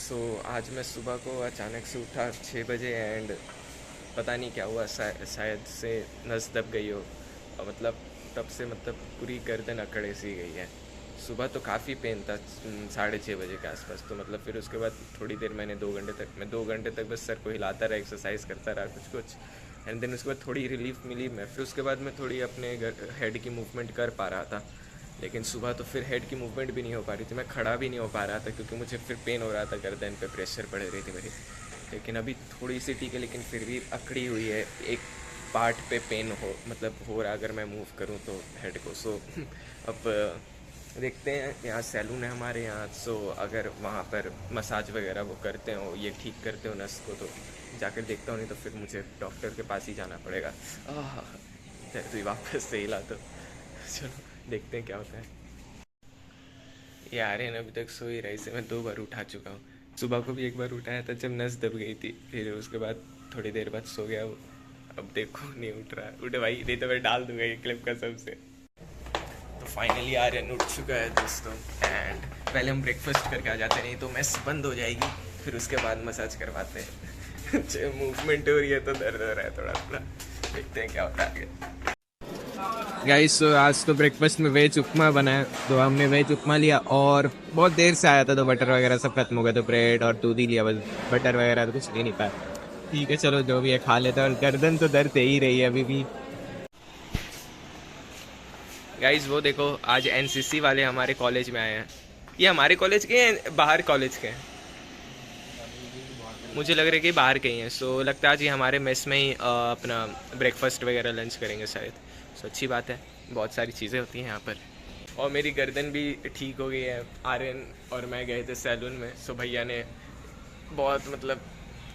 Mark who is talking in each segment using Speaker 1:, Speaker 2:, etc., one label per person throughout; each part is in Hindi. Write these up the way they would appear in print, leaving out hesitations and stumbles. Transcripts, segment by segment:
Speaker 1: आज मैं सुबह को अचानक से उठा 6 बजे एंड पता नहीं क्या हुआ, शायद से नस दब गई हो। और मतलब तब से मतलब पूरी गर्दन अकड़े सी गई है। सुबह तो काफ़ी पेन था 6:30 बजे के आसपास। तो मतलब फिर उसके बाद थोड़ी देर मैंने 2 घंटे तक बस सर को हिलाता रहा, एक्सरसाइज करता रहा कुछ कुछ। एंड देन उसके बाद थोड़ी रिलीफ मिली। मैं फिर उसके बाद मैं थोड़ी अपने हेड की मूवमेंट कर पा रहा था। लेकिन सुबह तो फिर हेड की मूवमेंट भी नहीं हो पा रही थी, मैं खड़ा भी नहीं हो पा रहा था क्योंकि मुझे फिर पेन हो रहा था, गर्दन पे प्रेशर बढ़ रही थी मेरी। लेकिन अभी थोड़ी सी ठीक है, लेकिन फिर भी अकड़ी हुई है। एक पार्ट पे पेन हो रहा अगर मैं मूव करूँ तो हेड को। अब देखते हैं। यहाँ सैलून है हमारे यहाँ, अगर वहाँ पर मसाज वगैरह वो करते हो, ये ठीक करते हो नस को, तो जाकर देखता हूँ। नहीं तो फिर मुझे डॉक्टर के पास ही जाना पड़ेगा। दर्द भी वापस से हिला तो चलो देखते हैं क्या होता है। ये आर्यन अभी तक सो ही रहा है, इसे मैं 2 बार उठा चुका हूँ। सुबह को भी एक बार उठाया था जब नस दब गई थी, फिर उसके बाद थोड़ी देर बाद सो गया वो। अब देखो नहीं उठ रहा। उठ भाई, नहीं तो मैं डाल दूंगा ये क्लिप का सबसे। तो फाइनली आर्यन उठ चुका है दोस्तों। एंड पहले हम ब्रेकफास्ट करके आ जाते हैं, नहीं तो मेस बंद हो जाएगी। फिर उसके बाद मसाज करवाते हैं। मूवमेंट हो रही है तो दर्द हो रहा है थोड़ा थोड़ा। देखते हैं क्या होता है आगे। गाइस, आज तो ब्रेकफास्ट में वेज उपमा बना है, तो हमने वेज उपमा लिया। और बहुत देर से आया था तो बटर वगैरह सब खत्म हो गया, तो ब्रेड और दूध ही लिया बस। बटर वगैरह तो कुछ ले नहीं पाया। ठीक है चलो जो भी है खा लेते हैं। और गर्दन तो दर्द दे ही रही है अभी भी। गाइस वो देखो, आज एनसीसी वाले हमारे कॉलेज में आए हैं। ये हमारे कॉलेज के हैं बाहर कॉलेज के हैं? मुझे लग रहा है कि बाहर के ही हैं। लगता है आज ये हमारे मेस में ही अपना ब्रेकफास्ट वगैरह लंच करेंगे शायद। अच्छी बात है, बहुत सारी चीज़ें होती हैं यहाँ पर। और मेरी गर्दन भी ठीक हो गई है। आर्यन और मैं गए थे सैलून में, भैया ने बहुत मतलब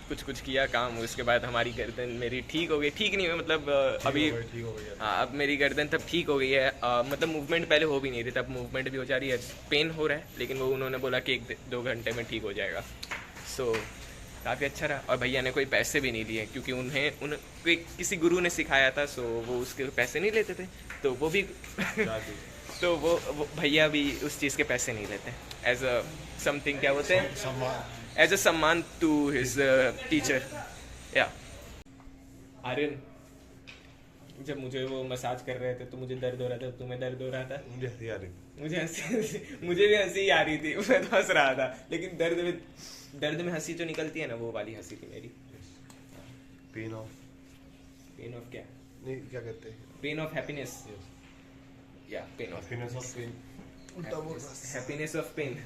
Speaker 1: कुछ कुछ किया काम। उसके बाद हमारी गर्दन मेरी ठीक हो गई। ठीक नहीं हुई मतलब अभी
Speaker 2: ठीक हो गई है।
Speaker 1: हाँ, अब मेरी गर्दन तब ठीक हो गई है। मतलब मूवमेंट पहले हो भी नहीं रही, तब मूवमेंट भी हो जा रही है। पेन हो रहा है लेकिन वो उन्होंने बोला कि 1-2 घंटे में ठीक हो जाएगा। सो काफ़ी अच्छा रहा। और भैया ने कोई पैसे भी नहीं लिए क्योंकि उन किसी गुरु ने सिखाया था। वो उसके पैसे नहीं लेते थे। तो वो भी तो वो भैया भी उस चीज़ के पैसे नहीं लेते। एज अ समथिंग क्या बोलते हैं,
Speaker 2: सम्मान।
Speaker 1: एज अ सम्मान टू हिज टीचर। या आर्यन, जब मुझे वो मसाज कर रहे थे तो मुझे दर्द हो रहा था, तुम्हें दर्द हो रहा था?
Speaker 2: मुझे हंसी आ रही थी।
Speaker 1: मुझे भी हंसी आ रही थी। मैं तो हंस रहा था, लेकिन दर्द में हंसी जो निकलती है ना, वो वाली हंसी थी मेरी।
Speaker 2: पेन ऑफ,
Speaker 1: पेन ऑफ क्या?
Speaker 2: नहीं क्या कहते हैं,
Speaker 1: पेन ऑफ हैप्पीनेस। या pain of
Speaker 2: happiness of pain. उल्टा बोल रहा है।
Speaker 1: Happiness of pain.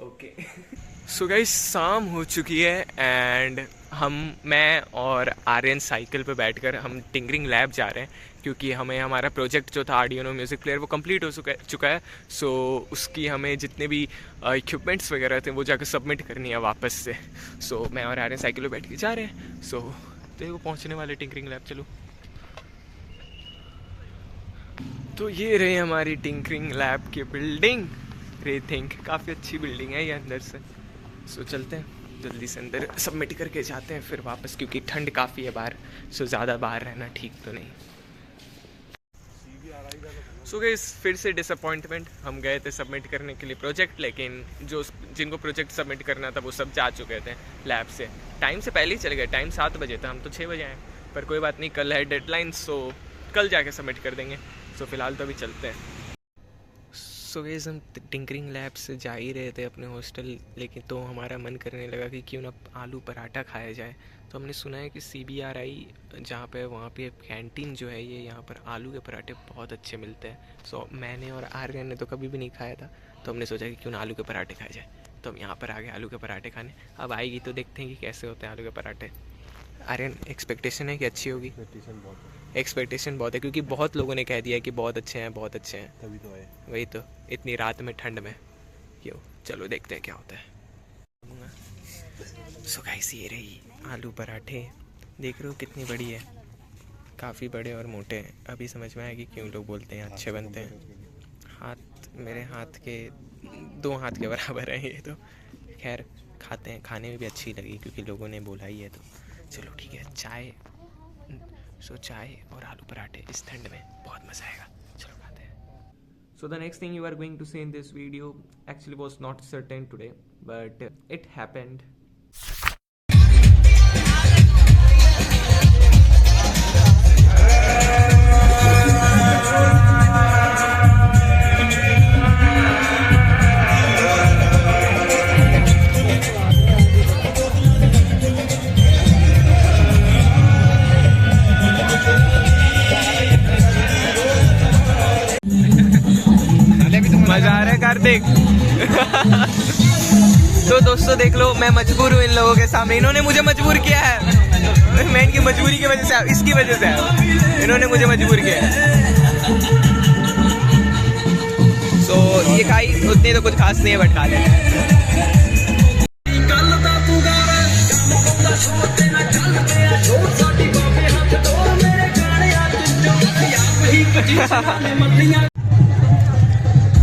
Speaker 1: Okay. So guys, शाम हो चुकी है एंड मैं और आर्यन साइकिल पे बैठकर हम टिंकरिंग लैब जा रहे हैं क्योंकि हमें हमारा प्रोजेक्ट जो था आर्डिनो म्यूज़िक प्लेयर वो कंप्लीट हो चुका है। उसकी हमें जितने भी इक्विपमेंट्स वगैरह थे वो जाकर सबमिट करनी है वापस से। मैं और आर्यन साइकिल पे बैठ के जा रहे हैं। देखो पहुंचने वाले टिंकरिंग लैब। चलो, तो ये रही हमारी टिंकरिंग लैब की बिल्डिंग। थिंक काफ़ी अच्छी बिल्डिंग है ये अंदर से। चलते हैं जल्दी से अंदर, सबमिट करके जाते हैं फिर वापस, क्योंकि ठंड काफ़ी है बाहर। ज़्यादा बाहर रहना ठीक तो नहीं। गाइस, फिर से डिसअपॉइंटमेंट। हम गए थे सबमिट करने के लिए प्रोजेक्ट, लेकिन जिनको प्रोजेक्ट सबमिट करना था वो सब जा चुके थे लैब से। टाइम से पहले ही चले गए। टाइम 7 बजे था, हम तो 6 बजे आए। पर कोई बात नहीं, कल है डेडलाइन, कल जाके सबमिट कर देंगे। फ़िलहाल तो अभी चलते हैं। गाइस, हम टिंकरिंग लैब से जा ही रहे थे अपने हॉस्टल, लेकिन तो हमारा मन करने लगा कि क्यों ना आलू पराठा खाया जाए। तो हमने सुना है कि CBRI जहाँ पे वहाँ पे कैंटीन जो है ये, यहाँ पर आलू के पराठे बहुत अच्छे मिलते हैं। मैंने और आर्यन ने तो कभी भी नहीं खाया था, तो हमने सोचा कि क्यों ना आलू के पराठे खाए जाए। तो हम यहाँ पर आ गए आलू के पराठे खाने। अब आएगी तो देखते हैं कि कैसे होते हैं आलू के पराठे। आर्यन, एक्सपेक्टेशन है कि अच्छी होगी? एक्सपेक्टेशन बहुत है क्योंकि बहुत लोगों ने कह दिया कि बहुत अच्छे हैं, बहुत अच्छे हैं।
Speaker 2: तभी तो आए।
Speaker 1: वही तो, इतनी रात में ठंड में क्यों। चलो देखते हैं क्या होता है। गाइस, ये रही आलू पराठे। देख रहे हो कितनी बड़ी है, काफ़ी बड़े और मोटे हैं। अभी समझ में आएगी क्यों लोग बोलते हैं अच्छे बनते हैं। मेरे हाथ के 2 हाथ के बराबर है ये तो। खैर, खाते हैं। खाने में भी अच्छी लगी क्योंकि लोगों ने बोला ही है तो चलो ठीक है। चाय और आलू पराठे इस ठंड में बहुत मज़ा आएगा। चलो खाते हैं। So the next thing you are going to see in this video actually was not certain today, but it happened. मजा आ रहा है कार्तिक। तो दोस्तों देख लो, मैं मजबूर हूँ इन लोगों के सामने। इन्होंने मुझे मजबूर किया है, मैं इनकी मजबूरी की वजह से, इसकी वजह से इन्होंने मुझे मजबूर किया है। तो ये खाई उतनी तो कुछ खास नहीं है, बट खा लेते हैं।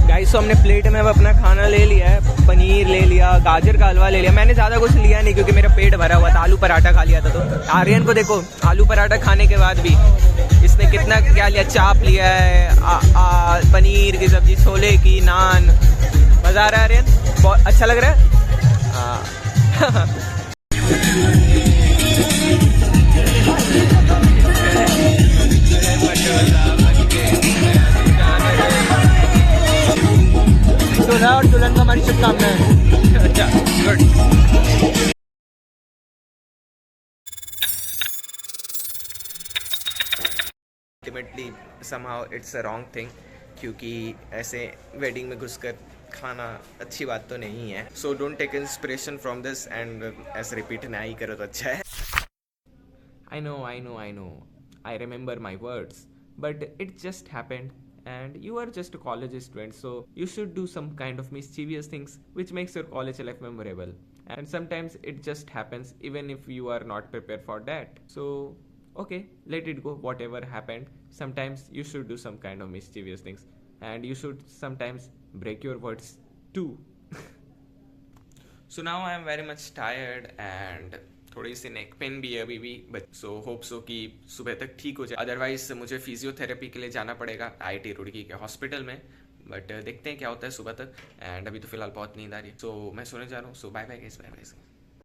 Speaker 1: गाइस, तो हमने प्लेट में अब अपना खाना ले लिया है। पनीर ले लिया, गाजर का हलवा ले लिया। मैंने ज़्यादा कुछ लिया नहीं क्योंकि मेरा पेट भरा हुआ था। आलू पराठा खा लिया था। तो आर्यन को देखो, आलू पराठा खाने के बाद भी इसने कितना क्या लिया, चाप लिया है, पनीर की सब्जी, छोले की, नान। मज़ा आ रहा है आर्यन? बहुत अच्छा लग रहा है। हाँ। दूल्हा और दुल्हन का हमारी शुभकामनाएं। अच्छा, good. Ultimately somehow it's a wrong thing, क्योंकि ऐसे वेडिंग में घुसकर खाना अच्छी बात तो नहीं है। So don't take inspiration from this and ऐसे रिपीट ना ही करो तो अच्छा है। I know. I remember my words, but it just happened. And you are just a college student, so you should do some kind of mischievous things which makes your college life memorable. And sometimes it just happens even if you are not prepared for that. So okay, let it go. Whatever happened, sometimes you should do some kind of mischievous things, and you should sometimes break your words too. So now I am very much tired and थोड़ी सी नेक पेन भी है अभी भी, बट सो होप सो कि सुबह तक ठीक हो जाए। अदरवाइज मुझे फिजियोथेरेपी के लिए जाना पड़ेगा IIT रुड़की के हॉस्पिटल में, बट देखते हैं क्या होता है सुबह तक। एंड अभी तो फिलहाल बहुत नींद आ रही है, सो मैं सोने जा रहा हूँ। So bye bye guys, bye bye.